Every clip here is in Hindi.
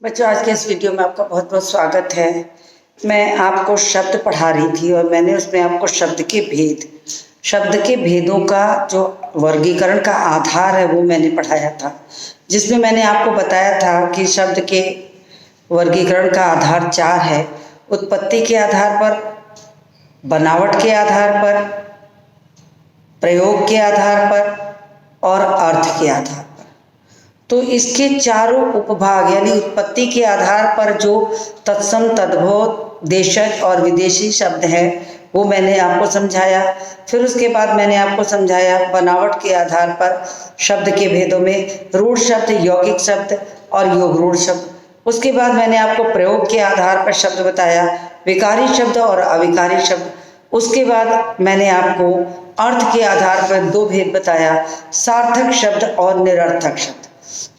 बच्चों, आज के इस वीडियो में आपका बहुत बहुत स्वागत है। मैं आपको शब्द पढ़ा रही थी और मैंने उसमें आपको शब्द के भेदों का जो वर्गीकरण का आधार है वो मैंने पढ़ाया था, जिसमें मैंने आपको बताया था कि शब्द के वर्गीकरण का आधार 4 है। उत्पत्ति के आधार पर, बनावट के आधार पर, प्रयोग के आधार पर और अर्थ के आधार पर। तो इसके चारों उपभाग यानी उत्पत्ति के आधार पर जो तत्सम, तद्भव, देशज और विदेशी शब्द हैं वो मैंने आपको समझाया। फिर उसके बाद मैंने आपको समझाया बनावट के आधार पर शब्द के भेदों में रूढ़ शब्द, यौगिक शब्द और योग रूढ़ शब्द। उसके बाद मैंने आपको प्रयोग के आधार पर शब्द बताया, विकारी शब्द और अविकारी शब्द। उसके बाद मैंने आपको अर्थ के आधार पर दो भेद बताया, सार्थक शब्द और निरर्थक शब्द।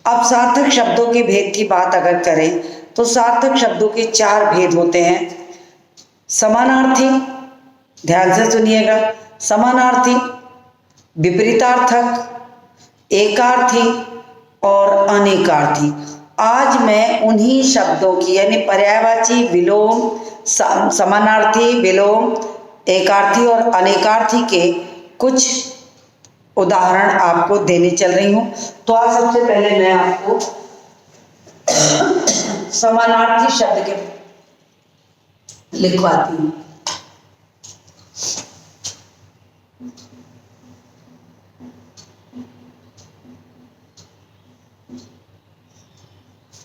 अब सार्थक शब्दों के भेद की बात अगर करें तो सार्थक शब्दों के 4 भेद होते हैं। समानार्थी, ध्यान से सुनिएगा, समानार्थी, विपरीतार्थक, एकार्थी और अनेकार्थी। आज मैं उन्हीं शब्दों की यानी पर्यायवाची, विलोम, समानार्थी, विलोम, एकार्थी और अनेकार्थी के कुछ उदाहरण आपको देने चल रही हूं। तो आज सबसे पहले मैं आपको समानार्थी शब्द के लिखवाती हूं।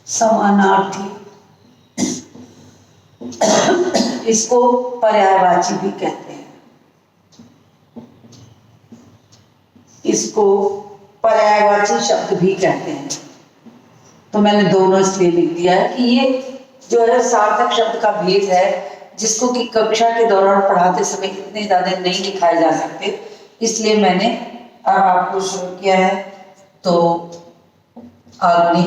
समानार्थी, इसको पर्यायवाची भी कहते हैं, इसको पर्यायवाची शब्द भी कहते हैं। तो मैंने दोनों इसलिए लिख दिया है कि ये जो है सार्थक शब्द का भेद है, जिसको कि कक्षा के दौरान पढ़ाते समय इतने ज्यादा नहीं लिखाए जा सकते, इसलिए मैंने अब आपको शुरू किया है। तो अग्नि,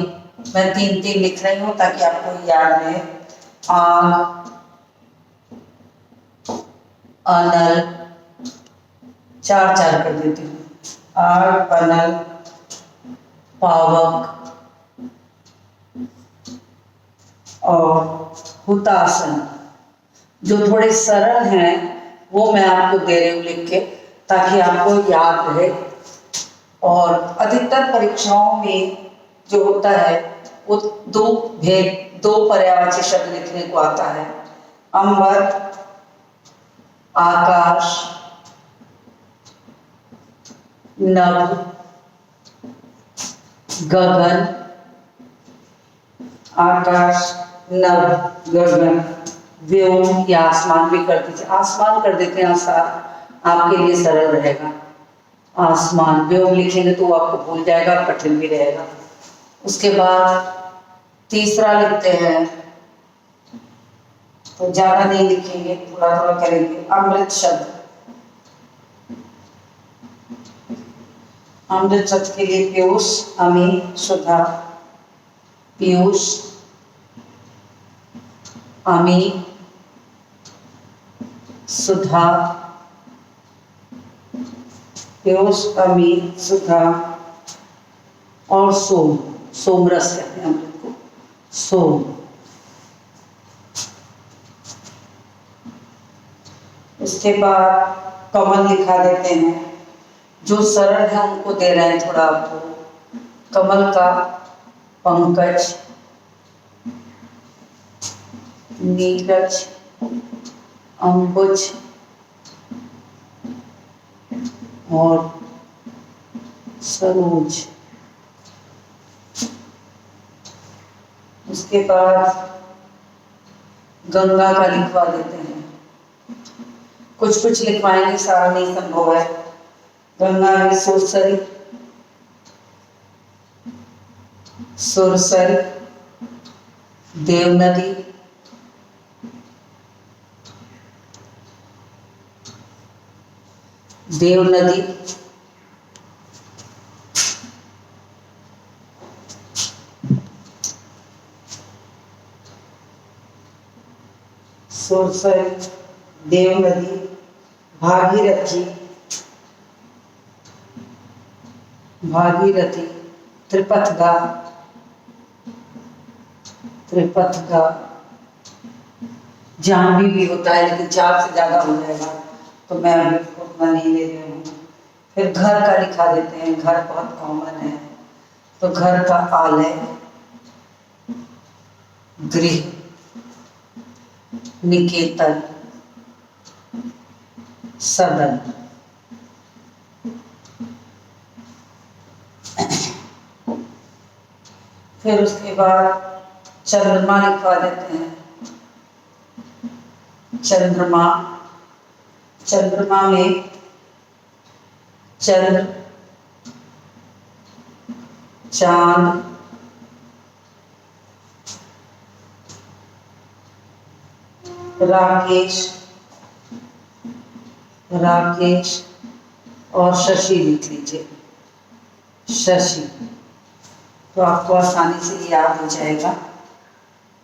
मैं 3-3 लिख रही हूँ ताकि आपको याद रहे। आग, अनल, 4-4 कर देती हूँ। आग, अनल, पावक और हुतासन। जो थोड़े सरल हैं वो मैं आपको दे रही हूँ लिख के, ताकि आपको याद रहे। और अधिकतर परीक्षाओं में जो होता है वो दो पर्यायवाची शब्द लिखने को आता है। अंबर, आकाश, नभ, गगन, आकाश, नभ, गगन, व्योम या आसमान भी कर दीजिए। आसमान कर देते हैं, आसान आपके लिए सरल रहेगा। आसमान, व्योम लिखेंगे तो आपको भूल जाएगा, कठिन भी रहेगा। उसके बाद तीसरा लिखते हैं, तो ज्यादा नहीं लिखेंगे, थोड़ा थोड़ा करेंगे। अमृत शब्द, अमृत शब्द के लिए पीयूष, अमी, सुधा। पीयूष, अमी, सुधा, पीयूष, अमी, सुधा और सोम। सोमरस कहते हैं अमृत को, सोम। उसके बाद कमल लिखा देते हैं। जो सरल है उनको दे रहे हैं थोड़ा आपको। कमल का पंकज, नीरज, अंबुज और सरोज। उसके बाद गंगा का लिखवा देते हैं। कुछ कुछ लिखवाएंगे, सारा नहीं संभव है। गंगा में सुरसरी, सुरसरी, देव नदी, देव नदी, सुरसरी, देव नदी, भागीरथी, भागीरथी, त्रिपथगा, त्रिपथ का जाम्बी भी होता है, लेकिन 4 से ज़्यादा हो जाएगा तो मैं अभी उतना नहीं ले रही हूँ। फिर घर का लिखा देते हैं, घर बहुत कॉमन है, तो घर का आलय, गृह, निकेतन, सदन। फिर उसके बाद चंद्रमा लिखवा देते हैं। चंद्रमा, चंद्रमा में चंद्र, चांद, राकेश, राकेश और शशि लिख लीजिए, शशि, तो आपको आसानी से याद हो जाएगा।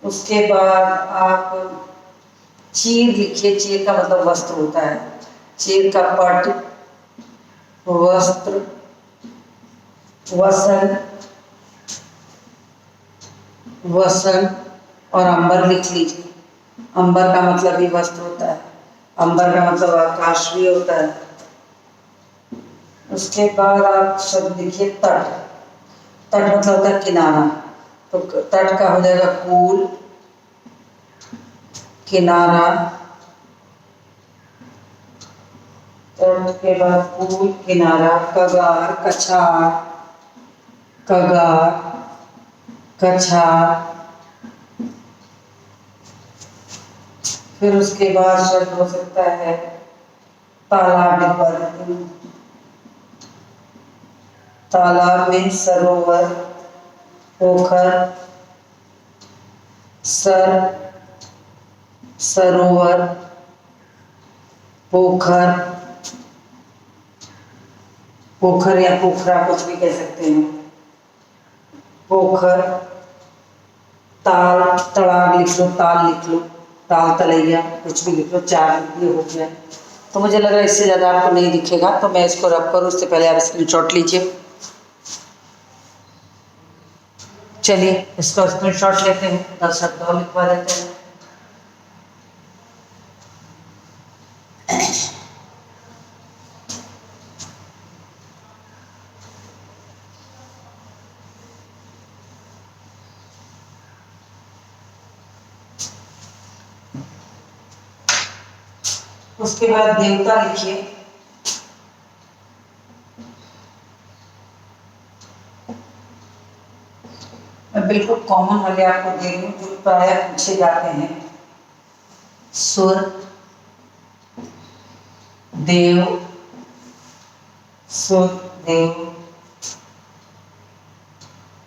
उसके बाद आप चीर लिखिए। चीर का मतलब वस्त्र होता है। चीर का पट, वस्त्र, वसन, वसन और अंबर लिख लीजिए। अंबर का मतलब भी वस्त्र होता है। अंबर का मतलब आकाश भी होता है। उसके बाद आप शब्द लिखिए तट। तट मतलब होता है किनारा, तो तट का हो जाएगा कूल, किनारा। तट के बाद कूल, किनारा, कगार, कछार, कगार, कछार। फिर उसके बाद शब्द हो सकता है तालाब लिखवा देते हैं। तालाब में सरोवर, पोखर, सरोवर, पोखर, पोखर या पोखरा कुछ भी कह सकते हैं। पोखर, ताल, तड़ाग लिख लो, ताल लिख लो, ताल तलैया कुछ भी लिख लो, 4 ये हो गया। तो मुझे लग रहा है इससे ज़्यादा आपको नहीं दिखेगा, तो मैं इसको रब करूँ उससे पहले आप स्क्रीनशॉट लीजिए। चलिए इसको स्क्रीनशॉट लेते हैं, 10 शब्द और लिखवा देते हैं। उसके बाद देवता लिखिए। मैं बिल्कुल कॉमन वाले आपको दे रही हूँ जो प्राय पूछे जाते हैं। सुर, देव, सुर, देव,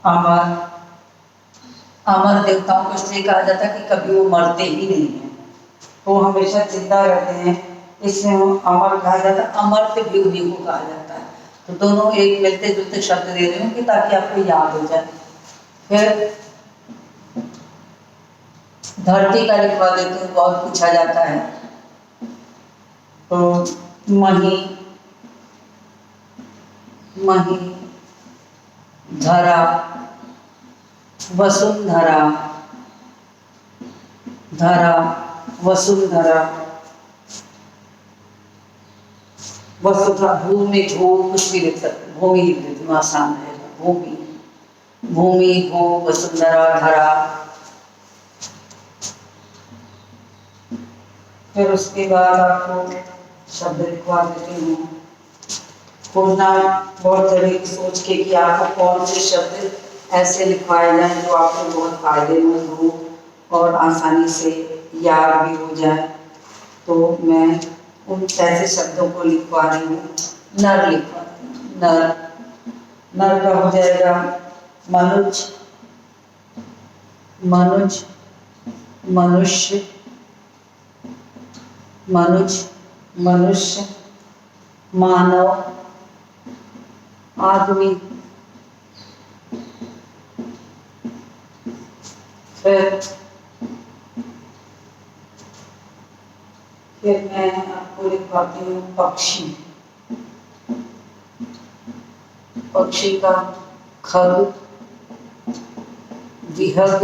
अमर। अमर देवताओं को इसलिए कहा जाता है कि कभी वो मरते ही नहीं है, वो हमेशा जिंदा रहते हैं, इसलिए अमर कहा जाता है। अमर्त्य भी उन्हीं को कहा जाता है। तो दोनों एक मिलते जुलते शब्द दे रहे हूँ कि ताकि आपको याद हो जाए। फिर धरती का लिखवा देते हैं, बहुत पूछा जाता है। तो मही, मही, धरा, वसुंधरा, धरा, वसुंधरा, वसुधा, भूमि, भू कुछ भी लिख सकते, भूमि लिख देती हूँ, आसान रहेगा। भूमि, भूमि, भू, वसुंधरा, धरा। फिर उसके बाद आपको शब्द लिखवा देती हूँ। खोजना बहुत जरूरी, सोच के कि आपको कौन से शब्द ऐसे लिखवाए जाए जो आपको बहुत फायदेमंद हो और आसानी से याद भी हो जाए। तो मैं उन ऐसे शब्दों को लिखवा रही हूँ। नर लिखवा, नर, नर का हो जाएगा मनुज, मनुज, मनुष्य, मनुज, मनुष्य, मानव, आदमी। फिर मैं आपको लिखवाती हूँ पक्षी। पक्षी का खग, विहग,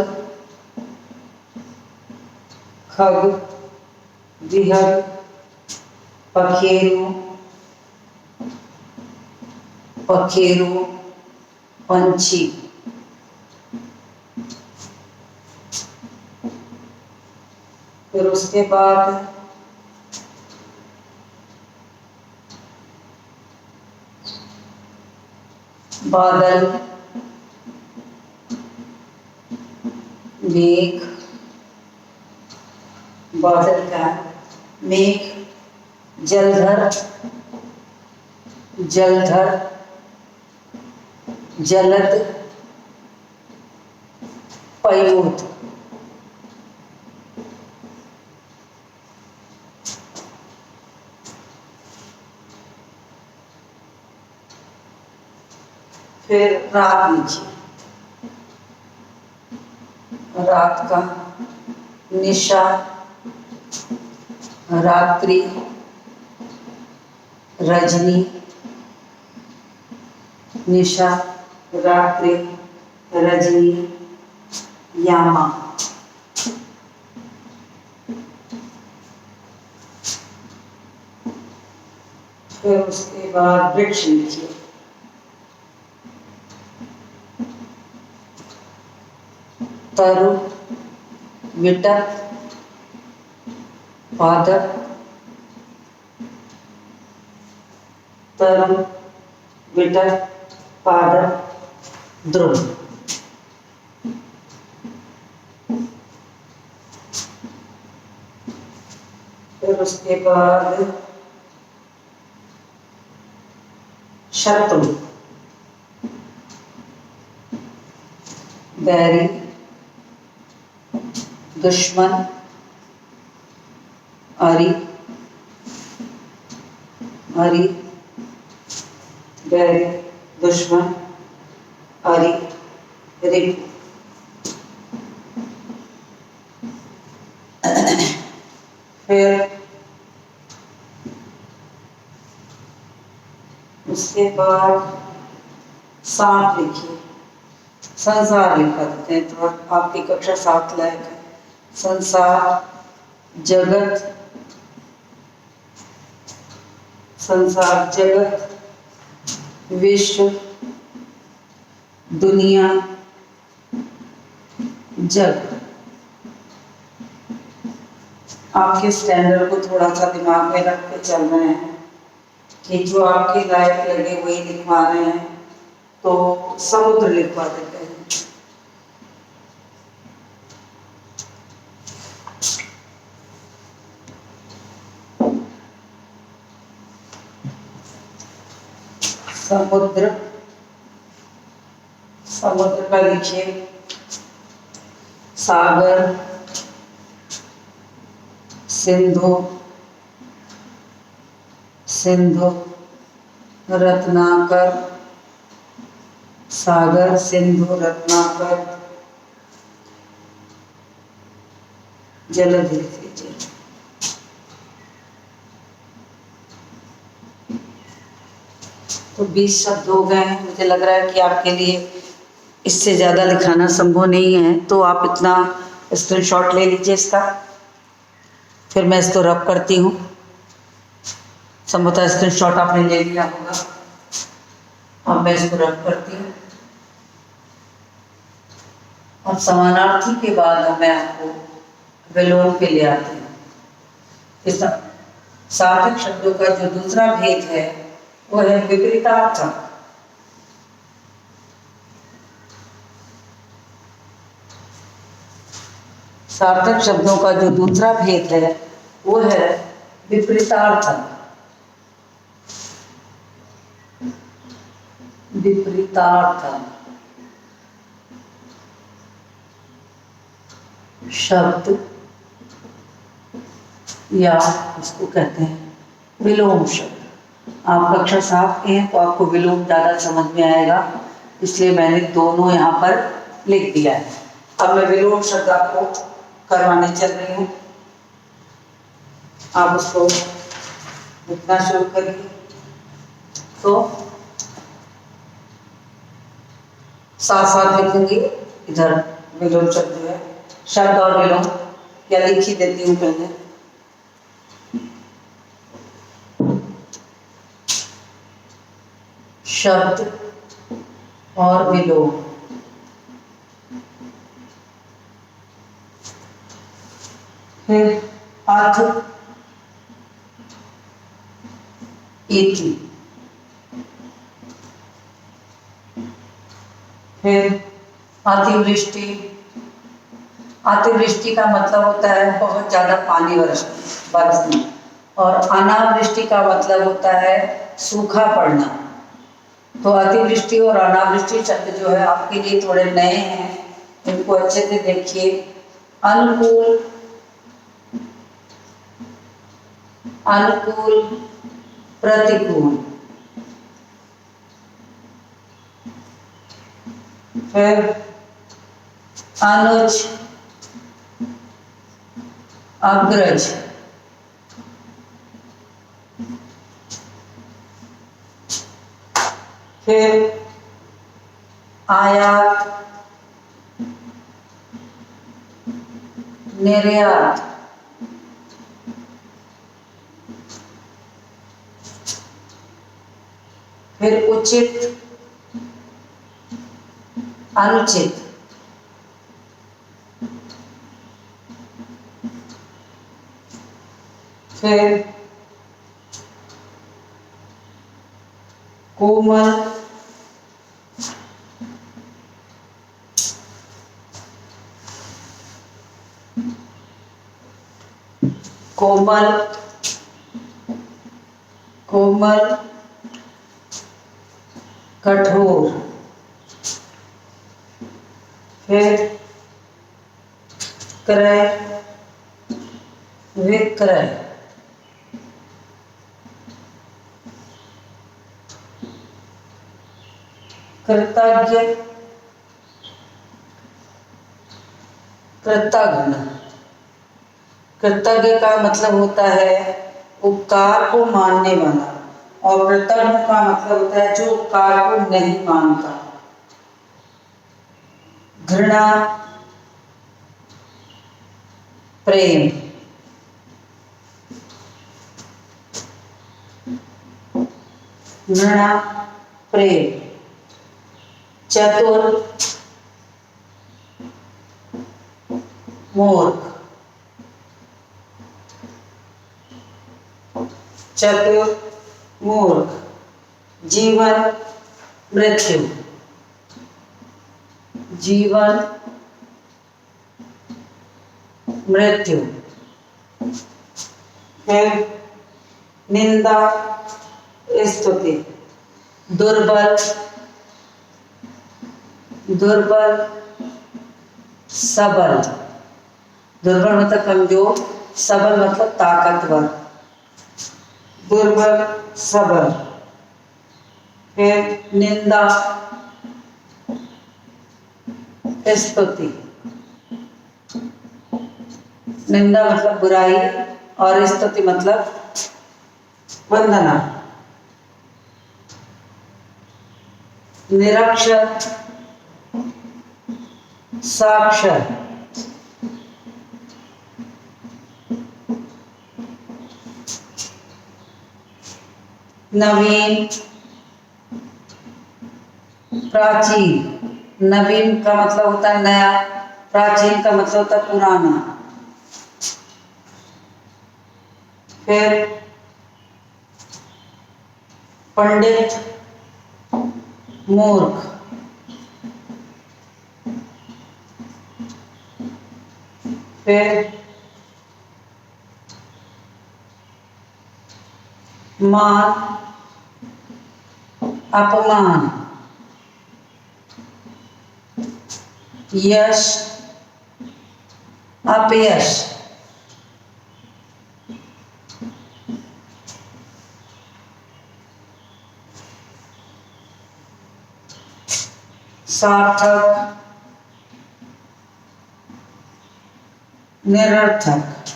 खग, विहग, पखेरु, पखेरु, पंछी। फिर उसके बाद बादल, मेघ, बादल का मेघ, जलधर, जलधर, जलद, पयूर। फिर रात लीजिए, रात का निशा, रात्रि, रजनी, निशा, रात्रि, रजनी, यामा। फिर उसके बाद वृक्ष लिखिए, तरु, विटप, पादप, तरु, विटप, पादप, ध्रुव। फिर उसके बाद शत्रु, बैरी, दुश्मन, अरि, अरि, बैरी, दुश्मन, अरि, रिपु। फिर उसके बाद सांप लिखिए, संसार लिखा देते हैं तो आपकी कक्षा 7 लायक है। संसार, जगत, संसार, जगत, विश्व, दुनिया, जग। आपके स्टैंडर्ड को थोड़ा सा दिमाग में रख के चल रहे हैं कि जो आपके लायक लगे वही लिखवा रहे हैं, तो समुद्र लिखवा देते हैं। समुद्र, समुद्र का लिखिए सागर, सिंधु, सिंधु, रत्नाकर, सागर, सिंधु, रत्नाकर, जलधि लीजिए। तो 20 शब्द हो गए हैं। मुझे लग रहा है कि आपके लिए इससे ज़्यादा लिखाना संभव नहीं है, तो आप इतना स्क्रीनशॉट ले लीजिए इसका। फिर मैं इसको रब करती हूँ। संभवतः स्क्रीनशॉट आपने ले लिया होगा। अब मैं इसको रब करती हूँ और समानार्थी के बाद मैं आपको विलोम पे ले आती हूँ। इस सार्थक शब्दों का जो दूसरा भेद है वो है विपरीतार्थक। सार्थक शब्दों का जो दूसरा भेद है वो है विपरीतार्थक। विपरीतार्थक शब्द या उसको कहते हैं विलोम शब्द। आप कक्षा 7 के हैं तो आपको विलोम ज़्यादा समझ में आएगा, इसलिए मैंने दोनों यहाँ पर लिख दिया है। अब मैं विलोम शब्द आपको करवाने चल रही हूँ, आप उसको लिखना शुरू करिए। तो साथ साथ लिखूंगी। इधर विलोम शब्द है, शब्द और विलोम। या लिख ही देती हूँ पहले। शब्द और विलोम। फिर अथ, इति। फिर अतिवृष्टि। अतिवृष्टि का मतलब होता है बहुत ज़्यादा पानी बरसना, और अनावृष्टि का मतलब होता है सूखा पड़ना। तो अतिवृष्टि और अनावृष्टि शब्द जो है आपके लिए थोड़े नए हैं, इनको अच्छे से देखिए। अनुकूल, अनुकूल, प्रतिकूल। फिर अनुज, अग्रज। फिर आयात, निर्यात। फिर उचित, अनुचित। फिर कोमल, कोमल, कोमल, कठोर। फिर क्रय, विक्रय। कृतज्ञ, कृतघ्न। कृतज्ञ का मतलब होता है उपकार को मानने वाला, और कृतघ्न का मतलब होता है जो उपकार को नहीं मानता। घृणा, प्रेम। घृणा, प्रेम। चतुर, मूर्ख। चतुर, मूर्ख। जीवन, मृत्यु। जीवन, मृत्यु। फिर निंदा, स्तुति। दुर्बल, दुर्बल, सबल। दुर्बल मतलब कमजोर, सबल मतलब ताकतवर। दुर्बल, सबल। फिर निंदा, स्तुति। निंदा मतलब बुराई, और स्तुति मतलब वंदना। निरक्षर, साक्षर। नवीन, प्राचीन। नवीन का मतलब होता है नया, प्राचीन का मतलब होता है पुराना। फिर पंडित, मूर्ख। फिर मान, अपमान। यश, अपयश। सार्थक, निरर्थक।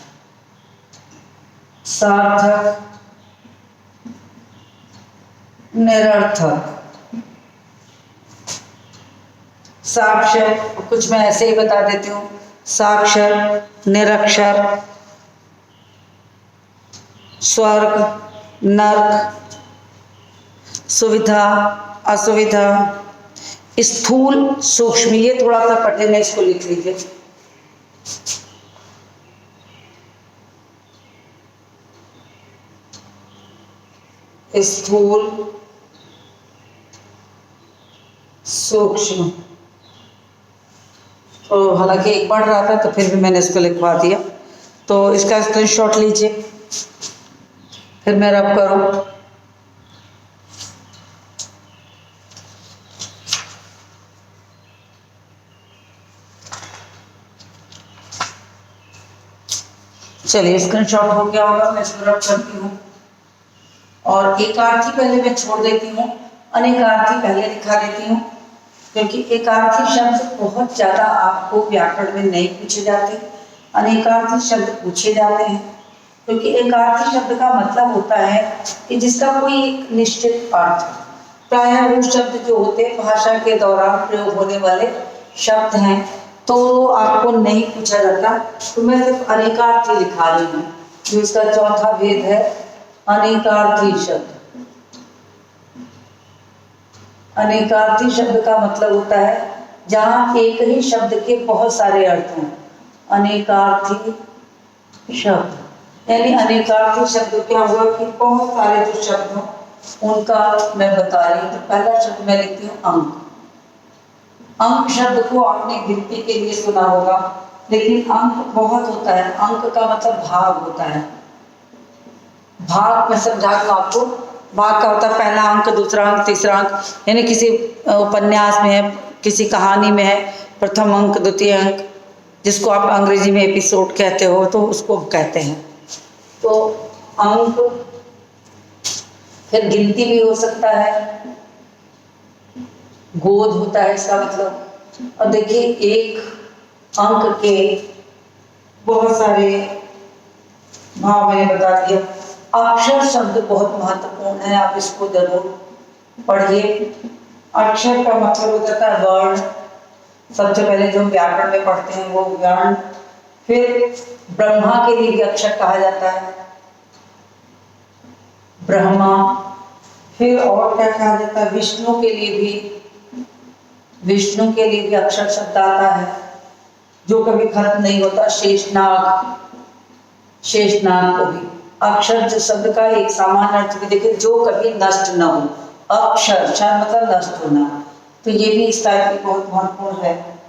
सार्थक, निरर्थक। साक्ष्य कुछ मैं ऐसे ही बता देती हूँ। साक्षर, निरक्षर, स्वर्ग, नर्क, सुविधा, असुविधा, स्थूल, सूक्ष्म। ये थोड़ा सा कठिन है, इसको लिख लीजिए। स्थूल, सूक्ष्म। तो हालांकि एक पढ़ रहा था तो फिर भी मैंने इसको लिखवा दिया। तो इसका स्क्रीनशॉट लीजिए, फिर मैं रब करूँ। चलिए, स्क्रीनशॉट हो गया होगा, मैं इसको रब करती हूँ। और एकार्थी पहले मैं छोड़ देती हूँ, अनेकार्थी पहले दिखा देती हूँ, क्योंकि एकार्थी शब्द बहुत ज़्यादा आपको व्याकरण में नहीं पूछे जाते, अनेकार्थी शब्द पूछे जाते हैं। क्योंकि एकार्थी शब्द का मतलब होता है कि जिसका कोई एक निश्चित अर्थ। प्रायः वो शब्द जो होते हैं भाषा के दौरान प्रयोग होने वाले शब्द हैं, तो आपको नहीं पूछा जाता। तो मैं सिर्फ अनेकार्थी लिखा रही हूँ, जो इसका चौथा भेद है, अनेकार्थी शब्द। अनेकार्थी शब्द का मतलब होता है जहाँ एक ही शब्द के बहुत सारे अर्थ हों। अनेकार्थी शब्द यानी अनेकार्थी शब्द क्या हुआ कि बहुत सारे जो शब्द हों उनका मैं बता रही हूँ। तो पहला शब्द मैं लिखती हूँ अंक। अंक शब्द को आपने गिनती के लिए सुना होगा, लेकिन अंक बहुत होता है। अंक का मतलब भाग होता है। भाग मैं समझा दूँ आपको। भाग का होता है पहला अंक, दूसरा अंक, तीसरा अंक। यानी किसी उपन्यास में है, किसी कहानी में है, प्रथम अंक, द्वितीय अंक, जिसको आप अंग्रेजी में एपिसोड कहते हो, तो उसको कहते हैं। तो अंक, फिर गिनती भी हो सकता है, गोद होता है इसका मतलब। और देखिए, एक अंक के बहुत सारे भाव मैंने बता दिया। अक्षर शब्द बहुत महत्वपूर्ण है, आप इसको जरूर पढ़िए। अक्षर का मतलब हो जाता है वर्ण। सबसे पहले जो व्याकरण में पढ़ते हैं वो वर्ण। फिर ब्रह्मा के लिए भी अक्षर कहा जाता है, ब्रह्मा। फिर और क्या कहा जाता है, विष्णु के लिए भी, विष्णु के लिए भी अक्षर शब्द आता है जो कभी खत्म नहीं होता। शेषनाग, शेषनाग को भी अक्षर जो शब्द का एक सामान्य अर्थ भी देखिए, जो कभी नष्ट न हो। अक्षर, क्षर मतलब नष्ट होना। तो ये भी इस टाइप की बहुत महत्वपूर्ण है।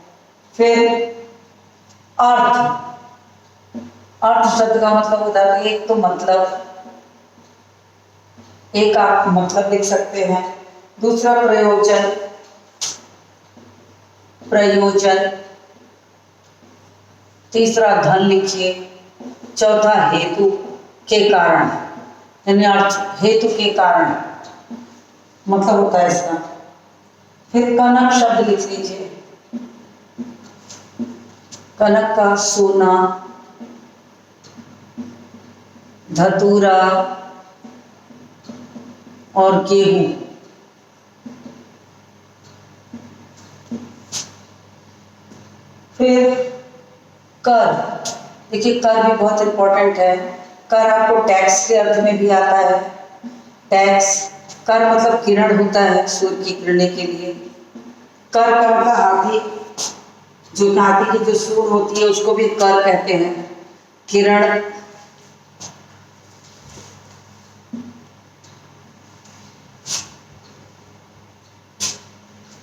फिर अर्थ, अर्थ शब्द का मतलब होता है एक तो मतलब, एक आप मतलब लिख सकते हैं, दूसरा प्रयोजन, प्रयोजन, तीसरा धन लिखिए, चौथा हेतु के कारण, यानी अर्थ हेतु के कारण मतलब होता है इसका। फिर कनक शब्द लिख लीजिए। कनक का सोना, धतूरा और गेहूं। फिर कर, देखिए कर भी बहुत इंपॉर्टेंट है। कर आपको टैक्स के अर्थ में भी आता है। टैक्स, कर मतलब किरण होता है, सूर्य की किरणें के लिए। कर का मतलब हाथी, जो हाथी की जो सूंड होती है उसको भी कर कहते हैं, किरण।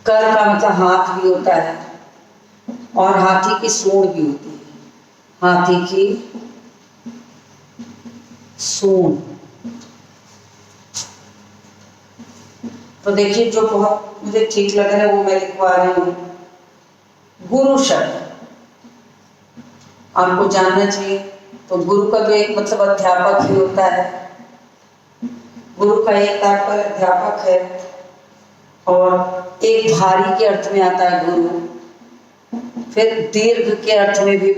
कर का मतलब हाथ भी होता है, और हाथी की सूंड भी होती है, हाथी की सूंड। तो देखिए, जो बहुत मुझे ठीक लग रहा है वो मैं लिखवा रही हूँ। गुरु शब्द आपको जानना चाहिए। तो गुरु का तो एक मतलब अध्यापक ही होता है। गुरु का एक तात्पर्य अध्यापक है, और एक भारी के अर्थ में आता है गुरु। फिर दीर्घ के अर्थ में भी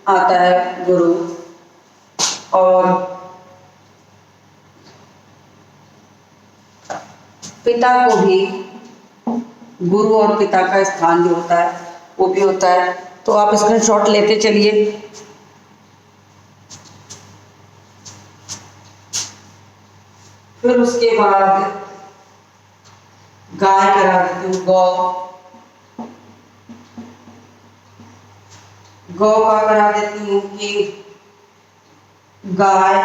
आता है गुरु, और पिता को भी, गुरु और पिता का स्थान जो होता है वो भी होता है तो आप स्क्रीनशॉट लेते चलिए। फिर उसके बाद गाय करा देती हूँ, गौ। गौ का करा देती हूँ कि गाय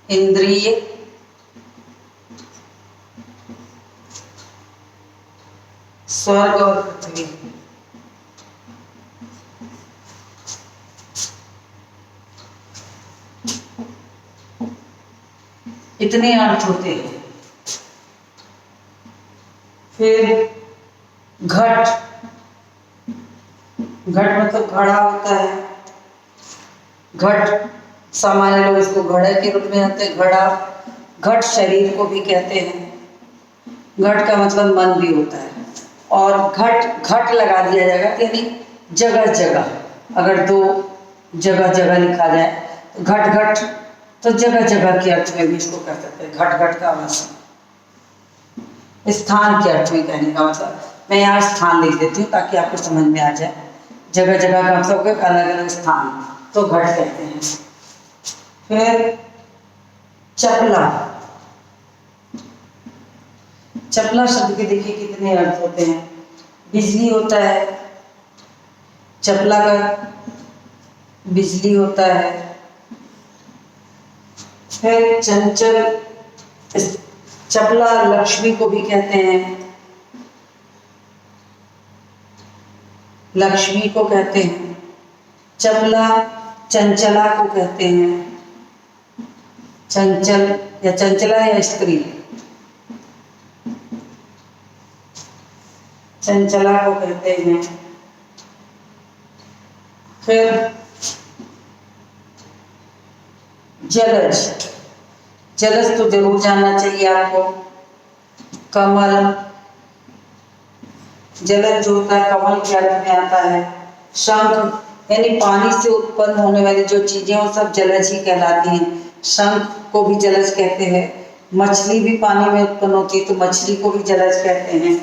इंद्रिय, स्वर्ग और पृथ्वी। इतने अर्थ होते हैं। फिर घट, घट मतलब घड़ा होता है। घट सामान्य लोग इसको घड़े के रूप में जानते हैं। घड़ा, घट शरीर को भी कहते हैं। घट का मतलब मन भी होता है। और घट, घट लगा दिया जाएगा यानी जगह जगह, अगर दो जगह जगह लिखा जाए तो घट घट, तो जगह जगह के अर्थ में भी इसको कर सकते हैं। घट घट का मतलब स्थान के अर्थ में कहने का मतलब, मैं यहाँ स्थान लिख देती हूँ ताकि आपको समझ में आ जाए। जगह जगह का मतलब अलग अलग स्थान, तो घट कहते हैं। फिर चपला, चपला शब्द के देखिए कितने अर्थ होते हैं। बिजली होता है, चपला का बिजली होता है। फिर चंचल, चपला लक्ष्मी को भी कहते हैं, लक्ष्मी को कहते हैं। चपला चंचला को कहते हैं, चंचल या चंचला या स्त्री, चंचला को कहते हैं। फिर जलज, जलज तो जरूर जानना चाहिए आपको। कमल, जलज जो होता है कमल के अर्थ में आता है। शंख यानी पानी से उत्पन्न होने वाली जो चीजें वो सब जलज ही कहलाती हैं। शंख को भी जलज कहते हैं। मछली भी पानी में उत्पन्न होती है तो मछली को भी जलज कहते हैं।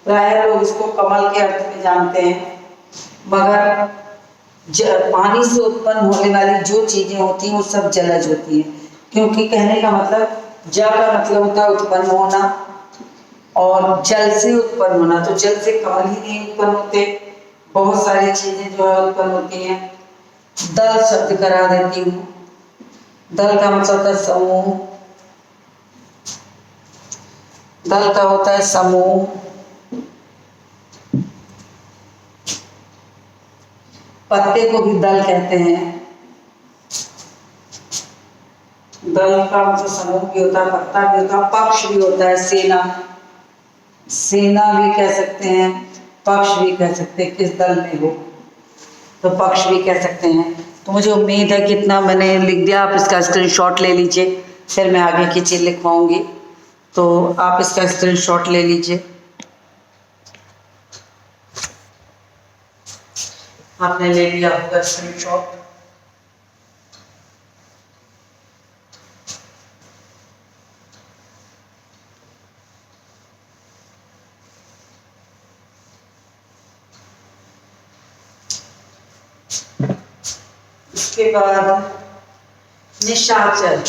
प्राय लोग इसको कमल के अर्थ में जानते हैं, मगर पानी से उत्पन्न होने वाली जो चीजें होती हैं वो सब जलज होती हैं। क्योंकि कहने का मतलब, ज का मतलब होता है उत्पन्न होना, और जल से उत्पन्न होना, तो जल से कमल ही नहीं उत्पन्न होते, बहुत सारी चीजें जो है उत्पन्न होती हैं। दल शब्द करा देती हूँ। दल का मतलब होता है समूह, दल का होता है समूह। पत्ते को भी दल कहते हैं। दल का मतलब समूह भी होता है, पत्ता भी होता है, पक्ष भी होता है, सेना, सेना भी कह सकते हैं, पक्ष भी कह सकते हैं। किस दल में हो तो पक्ष भी कह सकते हैं। तो मुझे उम्मीद है कि इतना मैंने लिख दिया, आप इसका स्क्रीनशॉट ले लीजिए, फिर मैं आगे की चीज़ लिखवाऊंगी, तो आप इसका स्क्रीनशॉट ले लीजिए। आपने ले लिया होगा स्क्रीनशॉट। इसके बाद निशाचर,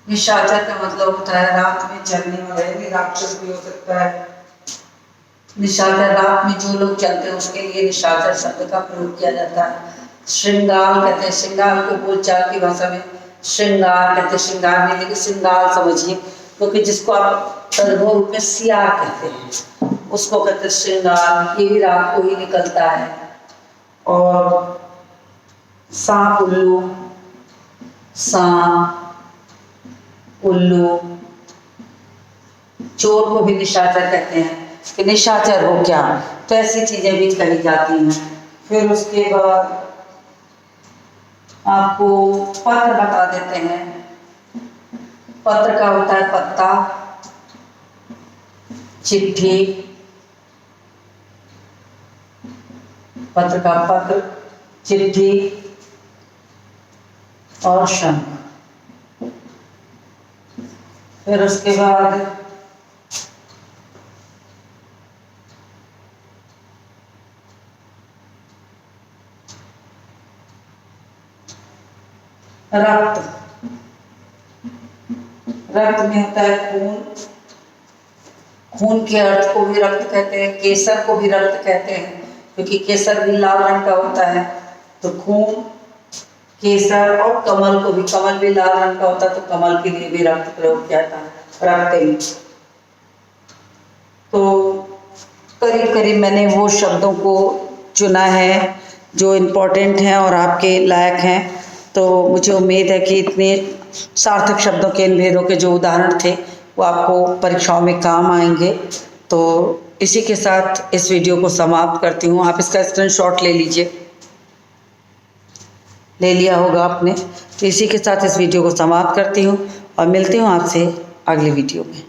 निशाचर का मतलब होता है रात में चलने वाले, राक्षस भी हो सकता है। निशाचर रात में जो लोग चलते हैं उसके लिए निशाचर शब्द का प्रयोग किया जाता है। श्रृंगार कहते हैं, श्रृंगार को बोलचाल की भाषा में श्रृंगार कहते हैं, श्रृंगार नहीं लेकिन श्रृंगार समझिए, क्योंकि जिसको आप तद्भव रूप में सियार कहते हैं उसको कहते हैं श्रृंगार। ये भी रात को ही निकलता है। और सांप उल्लू, सांप उल्लू, चोर को भी निशाचर कहते हैं कि निशाचर हो क्या, तो ऐसी चीजें भी कही जाती हैं। फिर उसके बाद आपको पत्र बता देते हैं। पत्र का होता है पत्ता, चिट्ठी, पत्र का पत्र, चिट्ठी और शंख। फिर उसके बाद रक्त, रक्त में होता है खून, खून के अर्थ को भी रक्त कहते हैं, केसर को भी रक्त कहते हैं क्योंकि केसर भी लाल रंग का होता है। तो खून, केसर और कमल को भी, कमल भी लाल रंग का होता है तो कमल के लिए भी रक्त प्रयोग किया जाता है रक्त में। तो करीब करीब मैंने वो शब्दों को चुना है जो इम्पोर्टेंट हैं और आपके लायक हैं। तो मुझे उम्मीद है कि इतने सार्थक शब्दों के, इन भेदों के जो उदाहरण थे वो आपको परीक्षाओं में काम आएंगे। तो इसी के साथ इस वीडियो को समाप्त करती हूँ। आप इसका स्क्रीनशॉट ले लीजिए, ले लिया होगा आपने। तो इसी के साथ इस वीडियो को समाप्त करती हूँ और मिलती हूँ आपसे अगले वीडियो में।